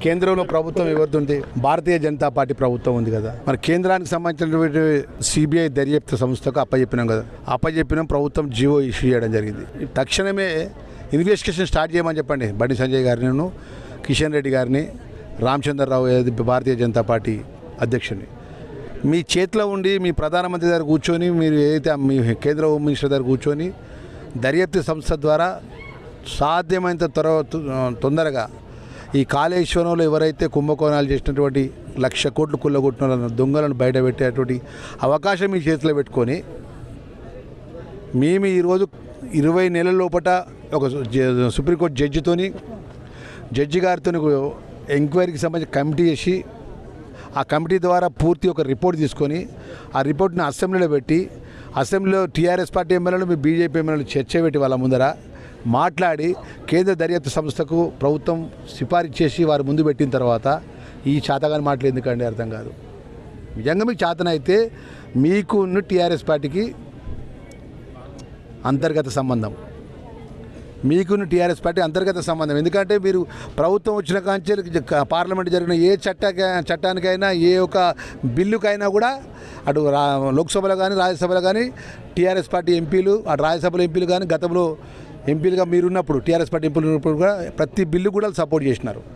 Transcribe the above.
కేంద్రంలో ప్రభుత్వం ఎవరిది? భారతీయ జనతా పార్టీ ప్రభుత్వం ఉంది కదా. మరి కేంద్రానికి సంబంధించినటువంటి సిబిఐ దర్యాప్తు సంస్థకు అప్పచెప్పినాం కదా. అప్పచెప్పినాం, ప్రభుత్వం జీవో ఇష్యూ చేయడం జరిగింది. తక్షణమే ఇన్వెస్టిగేషన్ స్టార్ట్ చేయమని చెప్పండి బండి సంజయ్ గారిని, కిషన్ రెడ్డి గారిని, రామచంద్రరావు భారతీయ జనతా పార్టీ అధ్యక్షుడిని. మీ చేతిలో ఉండి మీ ప్రధానమంత్రి దగ్గర కూర్చొని, మీరు ఏదైతే మీ కేంద్ర హోమ్ మినిస్టర్ దగ్గర కూర్చొని దర్యాప్తు సంస్థ ద్వారా సాధ్యమైనంత తొందరగా ఈ కాళేశ్వరంలో ఎవరైతే కుంభకోణాలు చేసినటువంటి 1,00,000 కోట్లు కుల్లగొట్టిన దొంగలను బయట పెట్టేటువంటి అవకాశం మీ చేతిలో పెట్టుకొని మేము ఈరోజు 20 నెలల లోపల ఒక సుప్రీంకోర్టు జడ్జి గారితో ఎంక్వైరీకి సంబంధించి కమిటీ చేసి ఆ కమిటీ ద్వారా పూర్తి ఒక రిపోర్ట్ తీసుకొని ఆ రిపోర్ట్ని అసెంబ్లీలో పెట్టి అసెంబ్లీలో టీఆర్ఎస్ పార్టీ ఎమ్మెల్యేలు, మీ బీజేపీ ఎమ్మెల్యేలు చర్చ పెట్టి వాళ్ళ ముందర మాట్లాడి కేంద్ర దర్యాప్తు సంస్థకు ప్రభుత్వం సిఫారసు చేసి వారు ముందు పెట్టిన తర్వాత ఈ చాతగాని మాటలు ఎందుకండి అర్థం కాదు. నిజంగా మీకు చాతనైతే మీకు టీఆర్ఎస్ పార్టీకి అంతర్గత సంబంధం, మీకును టీఆర్ఎస్ పార్టీ అంతర్గత సంబంధం. ఎందుకంటే మీరు ప్రభుత్వం వచ్చిన కాంచె పార్లమెంట్ జరిగిన ఏ చట్టానికైనా ఏ ఒక బిల్లుకైనా కూడా అటు లోక్సభలో కానీ రాజ్యసభలో కానీ టీఆర్ఎస్ పార్టీ ఎంపీలు, అటు రాజ్యసభలో ఎంపీలు కానీ గతంలో ఎంపీలుగా మీరున్నప్పుడు టీఆర్ఎస్ పార్టీ ఎంపీలు ఉన్నప్పుడు కూడా ప్రతి బిల్లు కూడా సపోర్ట్ చేసినారు.